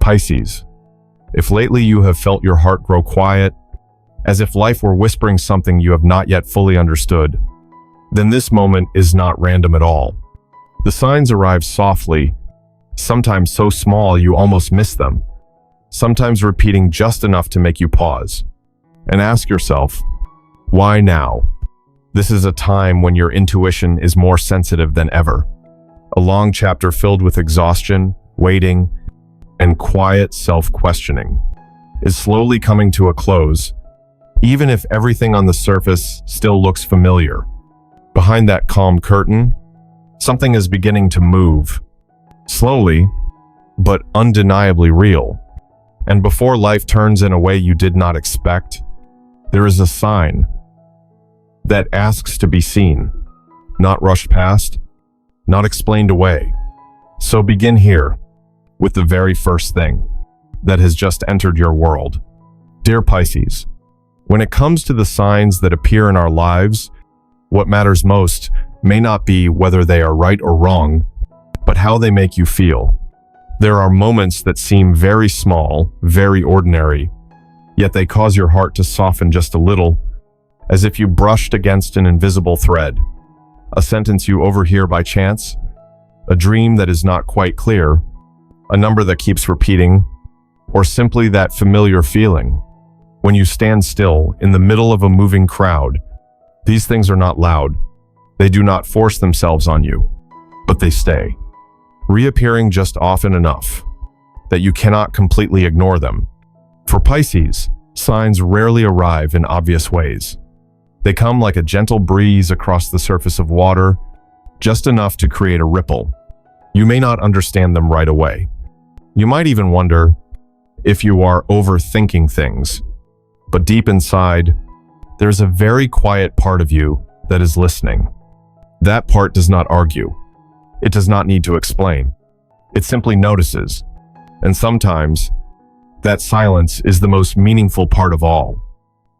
Pisces, if lately you have felt your heart grow quiet, as if life were whispering something you have not yet fully understood, then this moment is not random at all. The signs arrive softly, sometimes so small you almost miss them, sometimes repeating just enough to make you pause and ask yourself, why now? This is a time when your intuition is more sensitive than ever. A long chapter filled with exhaustion, waiting, and quiet self-questioning is slowly coming to a close, even if everything on the surface still looks familiar. Behind that calm curtain, something is beginning to move, slowly, but undeniably real. And before life turns in a way you did not expect, there is a sign that asks to be seen, not rushed past, not explained away. So begin here with the very first thing that has just entered your world. Dear Pisces, when it comes to the signs that appear in our lives, what matters most may not be whether they are right or wrong, but how they make you feel. There are moments that seem very small, very ordinary, yet they cause your heart to soften just a little, as if you brushed against an invisible thread. A sentence you overhear by chance, a dream that is not quite clear, a number that keeps repeating, or simply that familiar feeling. When you stand still in the middle of a moving crowd, these things are not loud. They do not force themselves on you, but they stay, reappearing just often enough that you cannot completely ignore them. For Pisces, signs rarely arrive in obvious ways. They come like a gentle breeze across the surface of water, just enough to create a ripple. You may not understand them right away. You might even wonder if you are overthinking things. But deep inside, there's a very quiet part of you that is listening. That part does not argue. It does not need to explain. It simply notices. And sometimes, that silence is the most meaningful part of all.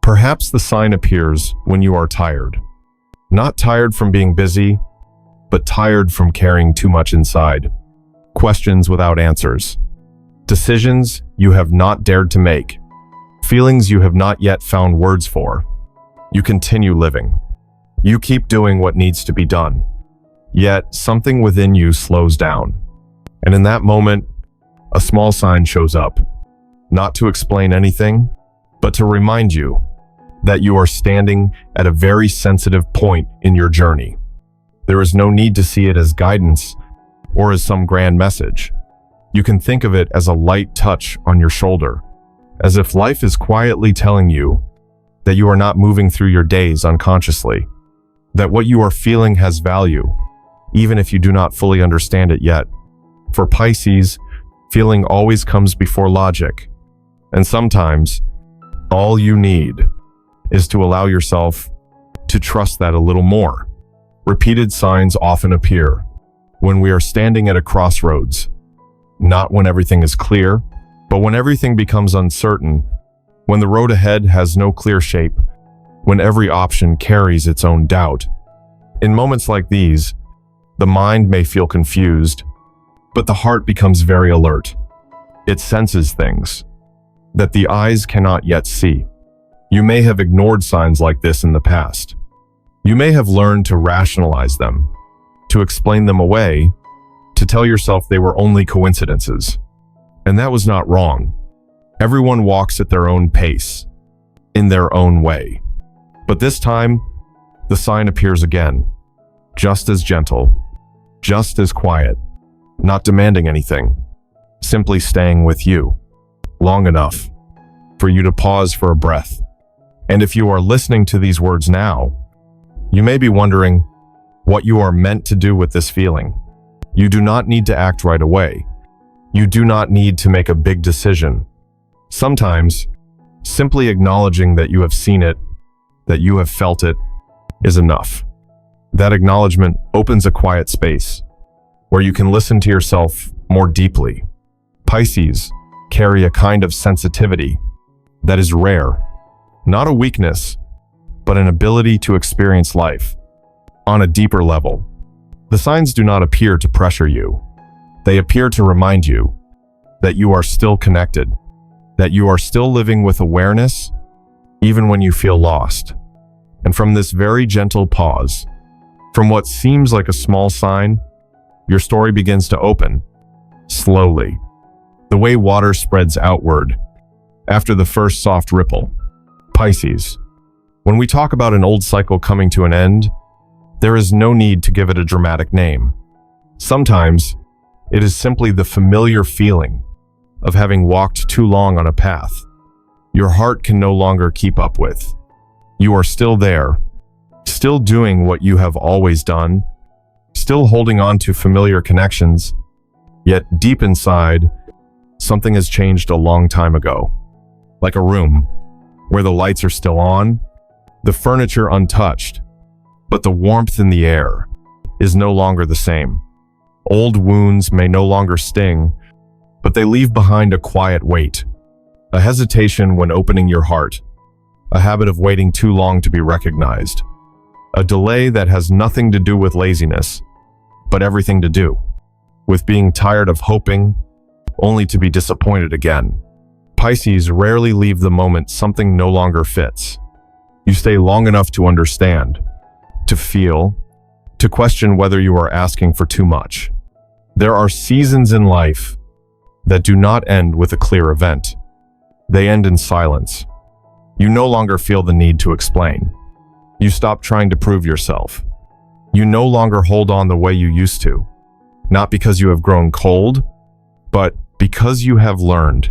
Perhaps the sign appears when you are tired. Not tired from being busy, but tired from carrying too much inside. Questions without answers. Decisions you have not dared to make. Feelings you have not yet found words for. You continue living. You keep doing what needs to be done. Yet something within you slows down. And in that moment, a small sign shows up. Not to explain anything, but to remind you that you are standing at a very sensitive point in your journey. There is no need to see it as guidance or as some grand message. You can think of it as a light touch on your shoulder, as if life is quietly telling you that you are not moving through your days unconsciously, that what you are feeling has value, even if you do not fully understand it yet. For Pisces, feeling always comes before logic, and sometimes all you need is to allow yourself to trust that a little more. Repeated signs often appear when we are standing at a crossroads, not when everything is clear, but when everything becomes uncertain, when the road ahead has no clear shape, when every option carries its own doubt. In moments like these, the mind may feel confused, but the heart becomes very alert. It senses things that the eyes cannot yet see. You may have ignored signs like this in the past. You may have learned to rationalize them, to explain them away, to tell yourself they were only coincidences. And that was not wrong. Everyone walks at their own pace, in their own way. But this time, the sign appears again, just as gentle, just as quiet, not demanding anything, simply staying with you, long enough for you to pause for a breath. And if you are listening to these words now, you may be wondering what you are meant to do with this feeling. You do not need to act right away. You do not need to make a big decision. Sometimes, simply acknowledging that you have seen it, that you have felt it, is enough. That acknowledgement opens a quiet space where you can listen to yourself more deeply. Pisces carry a kind of sensitivity that is rare, not a weakness, but an ability to experience life on a deeper level. The signs do not appear to pressure you. They appear to remind you that you are still connected, that you are still living with awareness, even when you feel lost. And from this very gentle pause, from what seems like a small sign, your story begins to open, slowly, the way water spreads outward after the first soft ripple. Pisces. When we talk about an old cycle coming to an end, there is no need to give it a dramatic name. Sometimes, it is simply the familiar feeling of having walked too long on a path your heart can no longer keep up with. You are still there, still doing what you have always done, still holding on to familiar connections, yet deep inside, something has changed a long time ago. Like a room where the lights are still on, the furniture untouched, but the warmth in the air is no longer the same. Old wounds may no longer sting, but they leave behind a quiet weight, a hesitation when opening your heart, a habit of waiting too long to be recognized, a delay that has nothing to do with laziness, but everything to do with being tired of hoping, only to be disappointed again. Pisces rarely leave the moment something no longer fits. You stay long enough to understand, to feel, to question whether you are asking for too much. There are seasons in life that do not end with a clear event. They end in silence. You no longer feel the need to explain. You stop trying to prove yourself. You no longer hold on the way you used to, not because you have grown cold, but because you have learned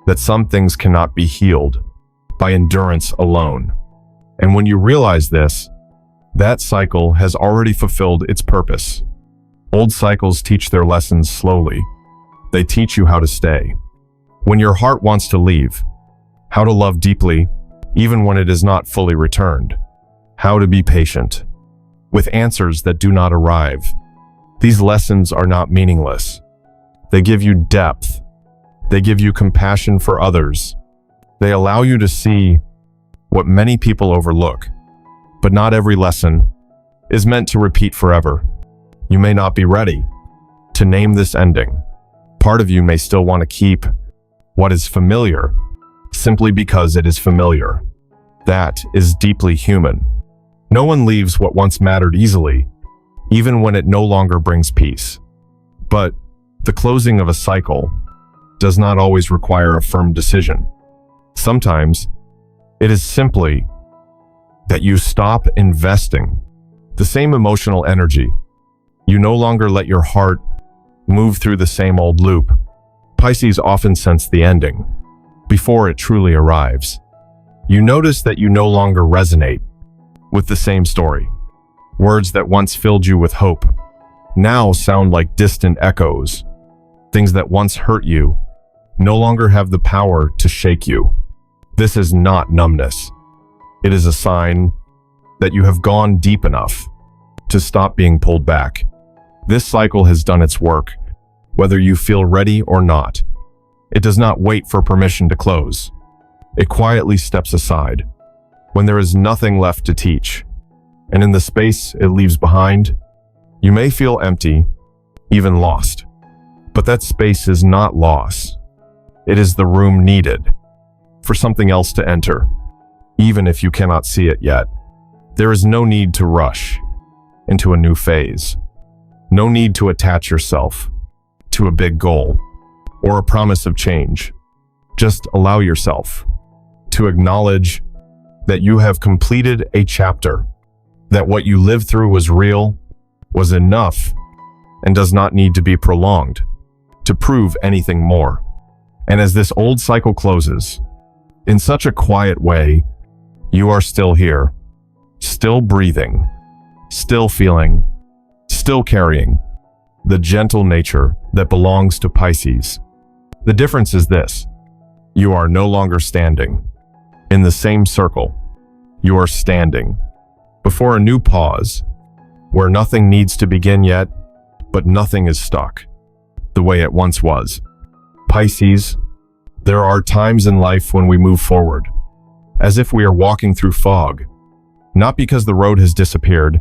that some things cannot be healed by endurance alone. And when you realize this, that cycle has already fulfilled its purpose. Old cycles teach their lessons slowly. They teach you how to stay when your heart wants to leave, how to love deeply even when it is not fully returned, how to be patient with answers that do not arrive. These lessons are not meaningless. They give you depth. They give you compassion for others. They allow you to see what many people overlook. But not every lesson is meant to repeat forever. You may not be ready to name this ending. Part of you may still want to keep what is familiar simply because it is familiar. That is deeply human. No one leaves what once mattered easily, even when it no longer brings peace. But the closing of a cycle does not always require a firm decision. Sometimes it is simply that you stop investing the same emotional energy. You no longer let your heart move through the same old loop. Pisces often sense the ending before it truly arrives. You notice that you no longer resonate with the same story. Words that once filled you with hope now sound like distant echoes. Things that once hurt you no longer have the power to shake you. This is not numbness. It is a sign that you have gone deep enough to stop being pulled back. This cycle has done its work, whether you feel ready or not. It does not wait for permission to close. It quietly steps aside when there is nothing left to teach. And in the space it leaves behind, you may feel empty, even lost. But that space is not loss. It is the room needed for something else to enter, even if you cannot see it yet. There is no need to rush into a new phase. No need to attach yourself to a big goal or a promise of change. Just allow yourself to acknowledge that you have completed a chapter, that what you lived through was real, was enough, and does not need to be prolonged to prove anything more. And as this old cycle closes, in such a quiet way, you are still here, still breathing, still feeling, still carrying the gentle nature that belongs to Pisces. The difference is this: you are no longer standing in the same circle. You are standing before a new pause where nothing needs to begin yet, but nothing is stuck the way it once was. Pisces, there are times in life when we move forward, as if we are walking through fog, not because the road has disappeared,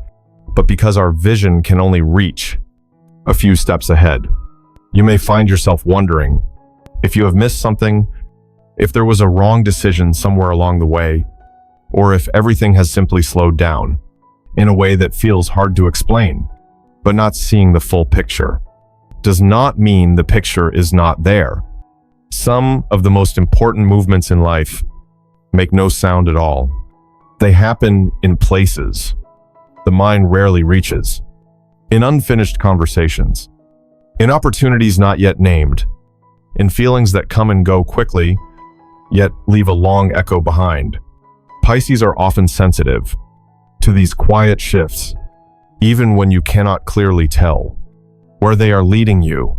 but because our vision can only reach a few steps ahead. You may find yourself wondering If you have missed something, if there was a wrong decision somewhere along the way, or if everything has simply slowed down in a way that feels hard to explain, but not seeing the full picture, does not mean the picture is not there. Some of the most important movements in life make no sound at all. They happen in places the mind rarely reaches, in unfinished conversations, in opportunities not yet named, in feelings that come and go quickly, yet leave a long echo behind. Pisces are often sensitive to these quiet shifts, even when you cannot clearly tell where they are leading you.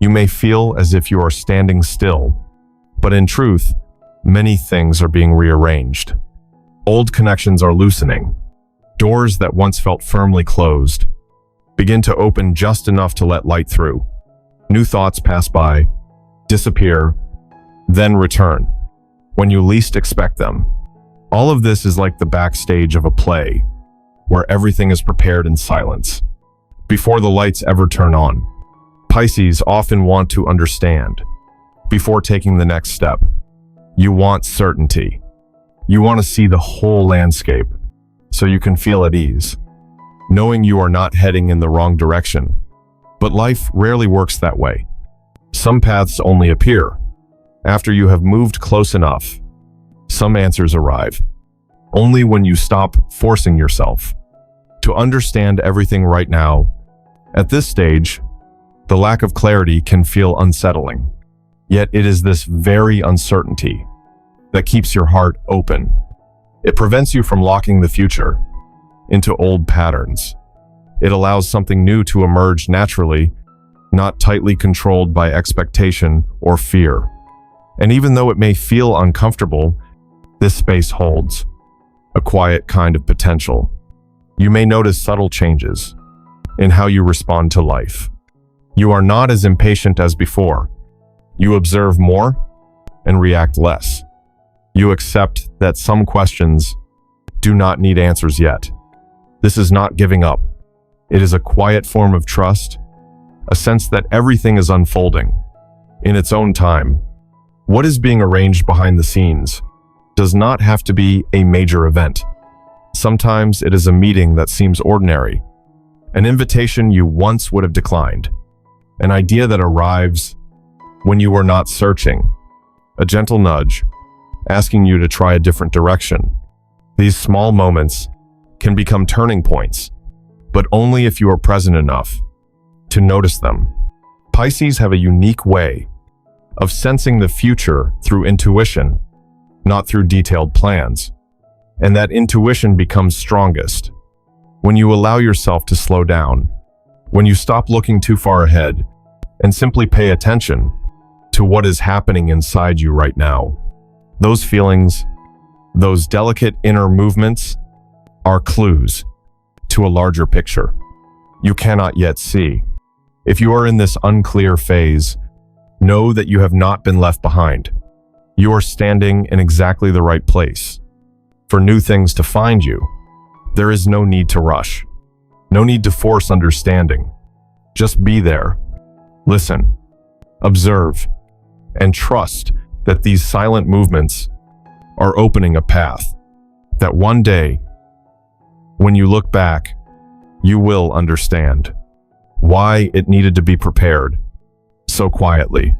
You may feel as if you are standing still, but in truth, many things are being rearranged. Old connections are loosening. Doors that once felt firmly closed begin to open just enough to let light through. New thoughts pass by, disappear, then return when you least expect them. All of this is like the backstage of a play, where everything is prepared in silence, before the lights ever turn on. Pisces often want to understand before taking the next step. You want certainty. You want to see the whole landscape so you can feel at ease, knowing you are not heading in the wrong direction. But life rarely works that way. Some paths only appear after you have moved close enough. Some answers arrive only when you stop forcing yourself to understand everything right now. At this stage, the lack of clarity can feel unsettling. Yet it is this very uncertainty that keeps your heart open. It prevents you from locking the future into old patterns. It allows something new to emerge naturally, not tightly controlled by expectation or fear. And even though it may feel uncomfortable, this space holds a quiet kind of potential. You may notice subtle changes in how you respond to life. You are not as impatient as before. You observe more and react less. You accept that some questions do not need answers yet. This is not giving up. It is a quiet form of trust, a sense that everything is unfolding in its own time. What is being arranged behind the scenes does not have to be a major event. Sometimes it is a meeting that seems ordinary, an invitation you once would have declined, an idea that arrives when you were not searching, a gentle nudge asking you to try a different direction. These small moments can become turning points, but only if you are present enough to notice them. Pisces have a unique way of sensing the future through intuition, not through detailed plans. And that intuition becomes strongest when you allow yourself to slow down, when you stop looking too far ahead and simply pay attention to what is happening inside you right now. Those feelings, those delicate inner movements, are clues to a larger picture you cannot yet see. If you are in this unclear phase, know that you have not been left behind. You are standing in exactly the right place for new things to find you. There is no need to rush, no need to force understanding. Just be there, listen, observe, and trust that these silent movements are opening a path that one day, when you look back, you will understand why it needed to be prepared so quietly.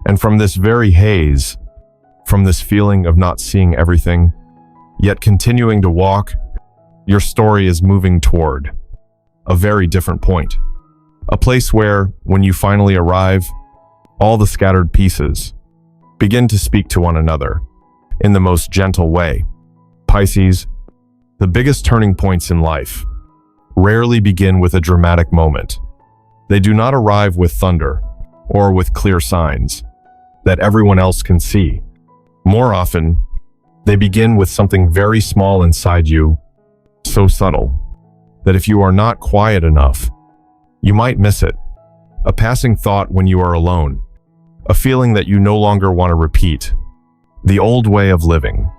And from this very haze, from this feeling of not seeing everything, yet continuing to walk, your story is moving toward a very different point. A place where, when you finally arrive, all the scattered pieces begin to speak to one another in the most gentle way. Pisces, the biggest turning points in life rarely begin with a dramatic moment. They do not arrive with thunder or with clear signs that everyone else can see. More often, they begin with something very small inside you, so subtle that if you are not quiet enough, you might miss it. A passing thought when you are alone, a feeling that you no longer want to repeat, the old way of living,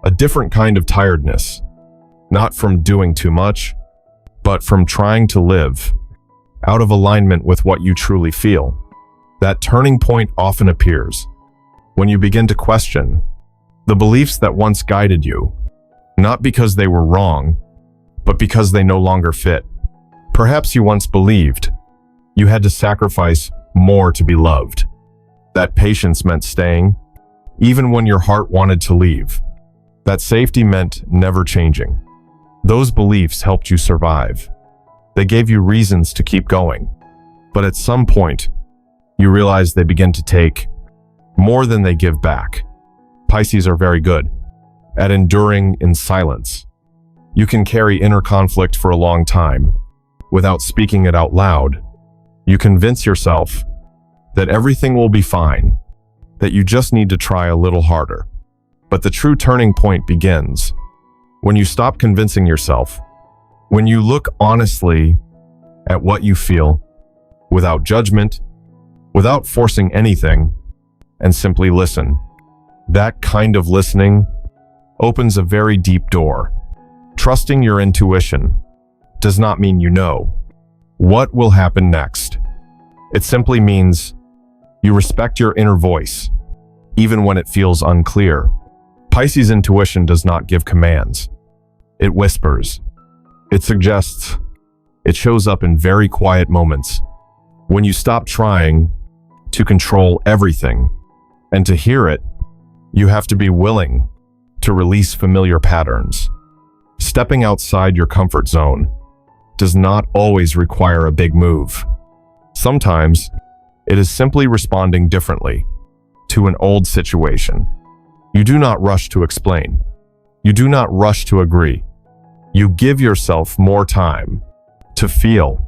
a different kind of tiredness, not from doing too much, but from trying to live out of alignment with what you truly feel. That turning point often appears when you begin to question the beliefs that once guided you, not because they were wrong, but because they no longer fit. Perhaps you once believed you had to sacrifice more to be loved, that patience meant staying, even when your heart wanted to leave, that safety meant never changing. Those beliefs helped you survive. They gave you reasons to keep going. But at some point, you realize they begin to take more than they give back. Pisces are very good at enduring in silence. You can carry inner conflict for a long time without speaking it out loud. You convince yourself that everything will be fine, that you just need to try a little harder. But the true turning point begins when you stop convincing yourself, when you look honestly at what you feel, without judgment, without forcing anything, and simply listen. That kind of listening opens a very deep door. Trusting your intuition does not mean you know what will happen next. It simply means you respect your inner voice, even when it feels unclear. Pisces' intuition does not give commands. It whispers. It suggests. It shows up in very quiet moments. When you stop trying to control everything, and to hear it, you have to be willing to release familiar patterns. Stepping outside your comfort zone does not always require a big move. Sometimes, it is simply responding differently to an old situation. You do not rush to explain. You do not rush to agree. You give yourself more time to feel.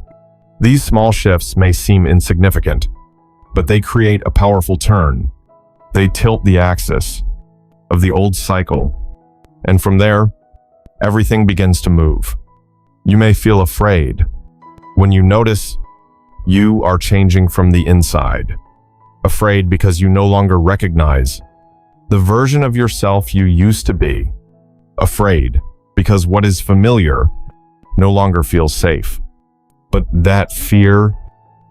These small shifts may seem insignificant, but they create a powerful turn. They tilt the axis of the old cycle, and from there, everything begins to move. You may feel afraid when you notice you are changing from the inside. Afraid because you no longer recognize the version of yourself you used to be. Afraid because what is familiar no longer feels safe. But that fear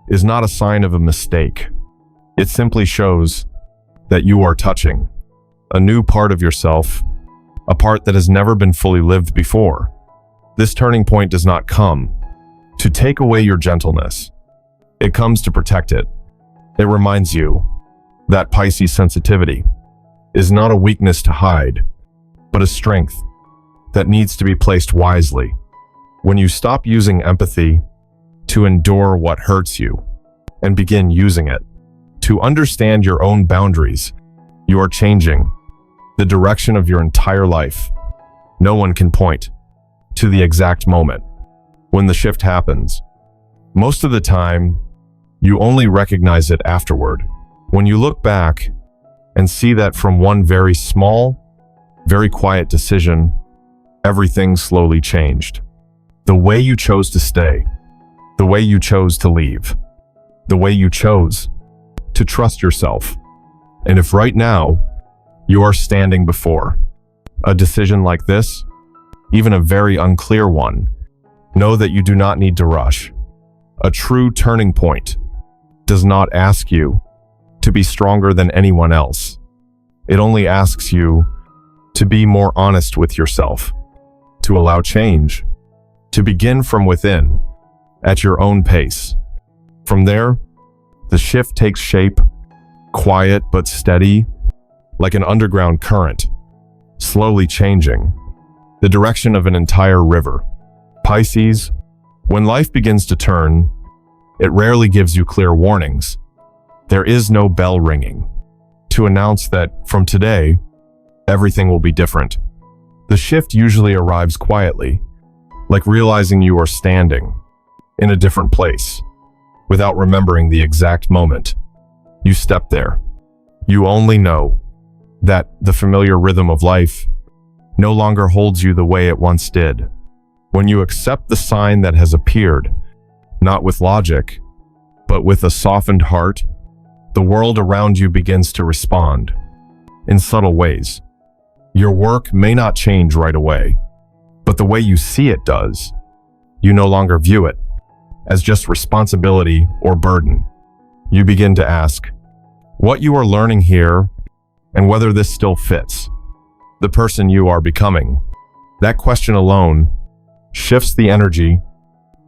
is not a sign of a mistake. It simply shows that you are touching a new part of yourself, a part that has never been fully lived before. This turning point does not come to take away your gentleness. It comes to protect it. It reminds you that Pisces sensitivity is not a weakness to hide, but a strength that needs to be placed wisely. When you stop using empathy to endure what hurts you and begin using it to understand your own boundaries, you are changing the direction of your entire life. No one can point to the exact moment when the shift happens. Most of the time, you only recognize it afterward. When you look back and see that from one very small, very quiet decision, everything slowly changed. The way you chose to stay, the way you chose to leave, the way you chose to trust yourself. And if right now you are standing before a decision like this, even a very unclear one, know that you do not need to rush. A true turning point does not ask you to be stronger than anyone else. It only asks you to be more honest with yourself, to allow change, to begin from within, at your own pace. From there, the shift takes shape, quiet but steady, like an underground current, slowly changing the direction of an entire river. Pisces, when life begins to turn, it rarely gives you clear warnings. There is no bell ringing to announce that from today, everything will be different. The shift usually arrives quietly, like realizing you are standing in a different place without remembering the exact moment you stepped there. You only know that the familiar rhythm of life no longer holds you the way it once did. When you accept the sign that has appeared, not with logic, but with a softened heart, the world around you begins to respond in subtle ways. Your work may not change right away, but the way you see it does. You no longer view it as just responsibility or burden. You begin to ask what you are learning here and whether this still fits the person you are becoming. That question alone shifts the energy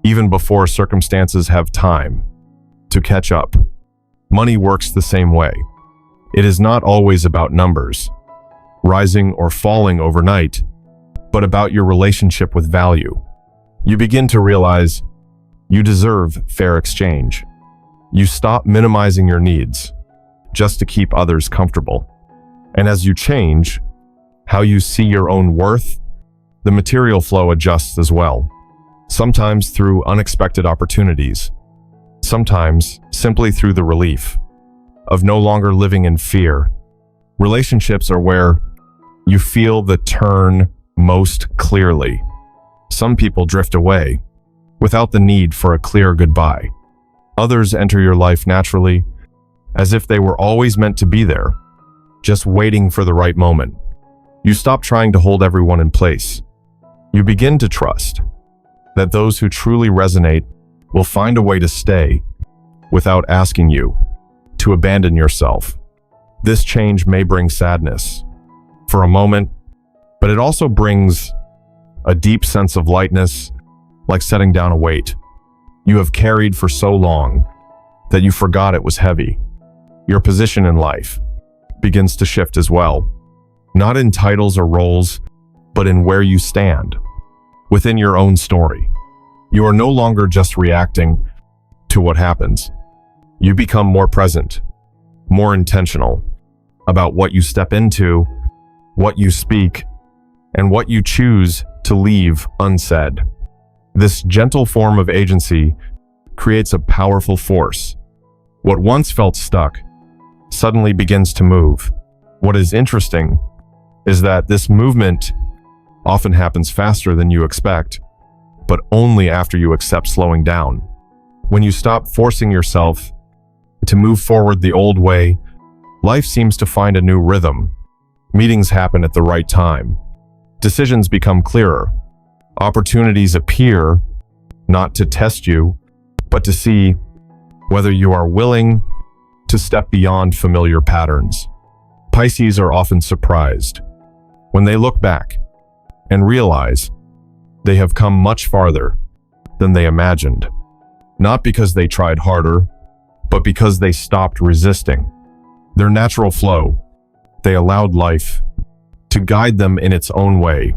even before circumstances have time to catch up. Money works the same way. It is not always about numbers, rising or falling overnight, but about your relationship with value. You begin to realize you deserve fair exchange. You stop minimizing your needs just to keep others comfortable. And as you change how you see your own worth, the material flow adjusts as well. Sometimes through unexpected opportunities, sometimes simply through the relief of no longer living in fear. Relationships are where you feel the turn most clearly. Some people drift away without the need for a clear goodbye. Others enter your life naturally, as if they were always meant to be there, just waiting for the right moment. You stop trying to hold everyone in place. You begin to trust that those who truly resonate will find a way to stay without asking you to abandon yourself. This change may bring sadness for a moment, but it also brings a deep sense of lightness, like setting down a weight you have carried for so long that you forgot it was heavy. Your position in life begins to shift as well, not in titles or roles, but in where you stand within your own story. You are no longer just reacting to what happens. You become more present, more intentional about what you step into, what you speak, and what you choose to leave unsaid. This gentle form of agency creates a powerful force. What once felt stuck suddenly begins to move. What is interesting is that this movement often happens faster than you expect, but only after you accept slowing down. When you stop forcing yourself to move forward the old way, life seems to find a new rhythm. Meetings happen at the right time. Decisions become clearer. Opportunities appear, not to test you, but to see whether you are willing to step beyond familiar patterns. Pisces are often surprised when they look back and realize they have come much farther than they imagined. Not because they tried harder, but because they stopped resisting their natural flow. They allowed life to guide them in its own way,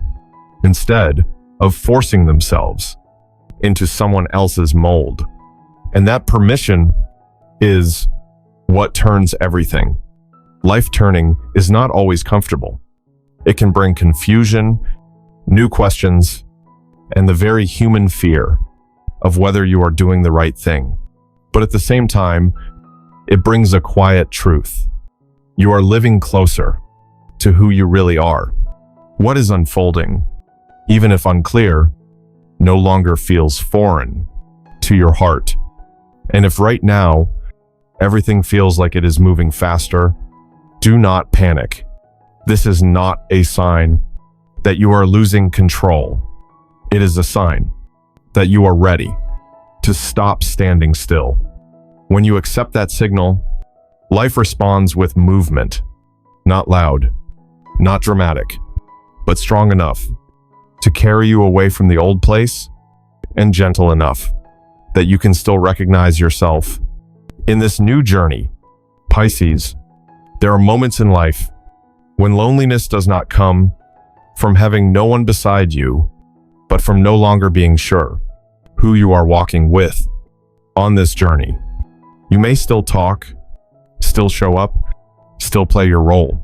instead of forcing themselves into someone else's mold. And that permission is what turns everything. Life turning is not always comfortable. It can bring confusion, new questions, and the very human fear of whether you are doing the right thing. But at the same time, it brings a quiet truth. You are living closer to who you really are. What is unfolding, even if unclear, no longer feels foreign to your heart. And if right now everything feels like it is moving faster, do not panic. This is not a sign that you are losing control. It is a sign that you are ready to stop standing still. When you accept that signal, life responds with movement, not loud, not dramatic, but strong enough to carry you away from the old place and gentle enough that you can still recognize yourself. In this new journey, Pisces, there are moments in life when loneliness does not come from having no one beside you, but from no longer being sure who you are walking with on this journey. You may still talk, still show up, still play your role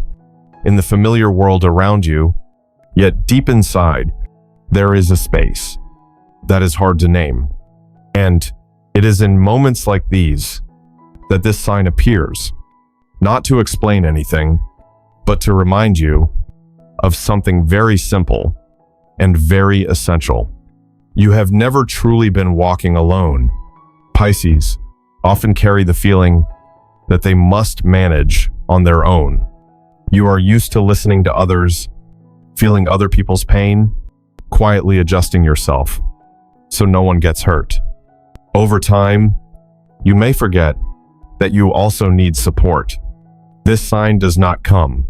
in the familiar world around you, yet deep inside, there is a space that is hard to name. And it is in moments like these that this sign appears, not to explain anything, but to remind you of something very simple and very essential. You have never truly been walking alone. Pisces often carry the feeling that they must manage on their own. You are used to listening to others, feeling other people's pain, quietly adjusting yourself so no one gets hurt. Over time, you may forget that you also need support. This sign does not come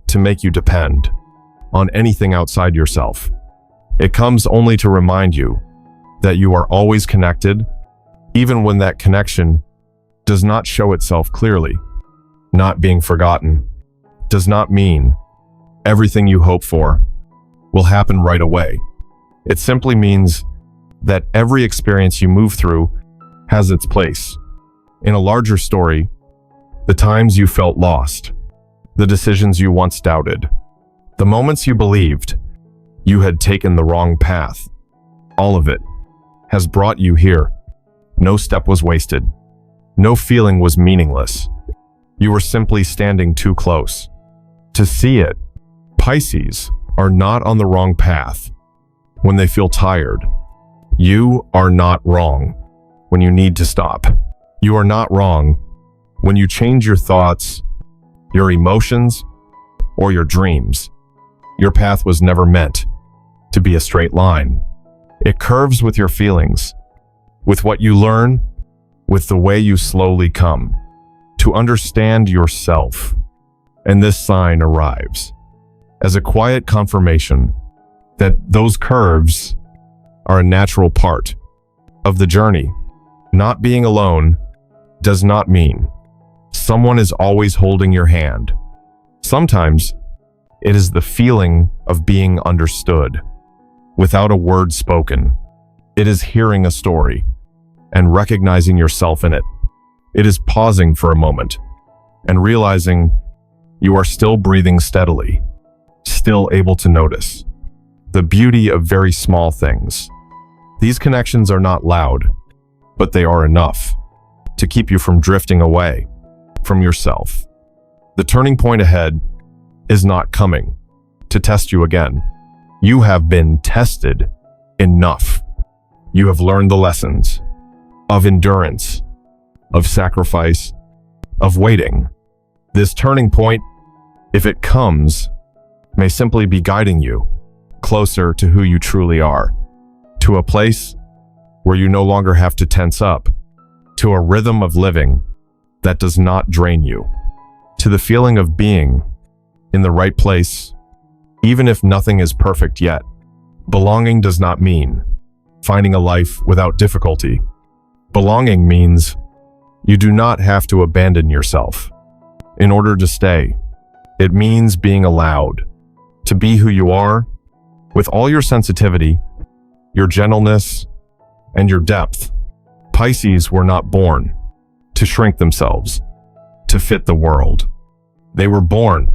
to make you depend on anything outside yourself. It comes only to remind you that you are always connected, even when that connection does not show itself clearly. Not being forgotten does not mean everything you hope for will happen right away. It simply means that every experience you move through has its place. In a larger story, the times you felt lost, the decisions you once doubted, the moments you believed you had taken the wrong path, all of it has brought you here. No step was wasted. No feeling was meaningless. You were simply standing too close to see it. Pisces are not on the wrong path when they feel tired. You are not wrong when you need to stop. You are not wrong when you change your thoughts, your emotions, or your dreams. Your path was never meant to be a straight line. It curves with your feelings, with what you learn, with the way you slowly come to understand yourself. And this sign arrives as a quiet confirmation that those curves are a natural part of the journey. Not being alone does not mean someone is always holding your hand. Sometimes it is the feeling of being understood without a word spoken. It is hearing a story and recognizing yourself in it. It is pausing for a moment and realizing you are still breathing steadily, still able to notice the beauty of very small things. These connections are not loud, but they are enough to keep you from drifting away from yourself. The turning point ahead is not coming to test you again. You have been tested enough. You have learned the lessons of endurance, of sacrifice, of waiting. This turning point, if it comes, may simply be guiding you closer to who you truly are, to a place where you no longer have to tense up, to a rhythm of living that does not drain you, to the feeling of being in the right place, even if nothing is perfect yet. Belonging does not mean finding a life without difficulty. Belonging means you do not have to abandon yourself in order to stay. It means being allowed to be who you are with all your sensitivity, your gentleness, and your depth. Pisces were not born to shrink themselves, to fit the world. They were born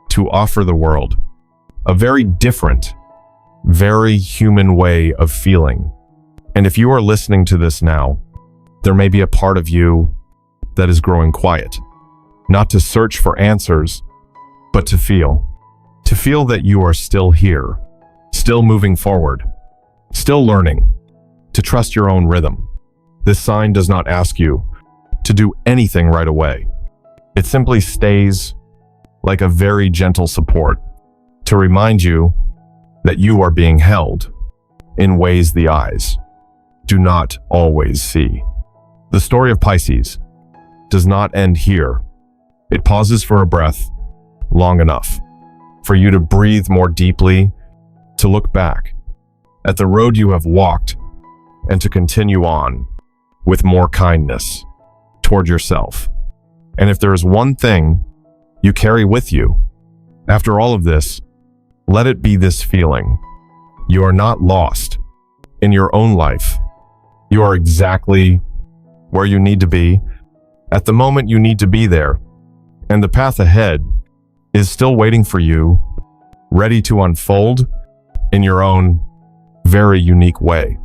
to offer the world a very different, very human way of feeling. And if you are listening to this now, there may be a part of you that is growing quiet, not to search for answers, but to feel that you are still here, still moving forward, still learning to trust your own rhythm. This sign does not ask you to do anything right away. It simply stays like a very gentle support to remind you that you are being held in ways the eyes do not always see. The story of Pisces does not end here. It pauses for a breath long enough for you to breathe more deeply, to look back at the road you have walked, and to continue on with more kindness toward yourself. And if there is one thing you carry with you after all of this, let it be this feeling. You are not lost in your own life. You are exactly where you need to be at the moment you need to be there. And the path ahead is still waiting for you, ready to unfold in your own very unique way.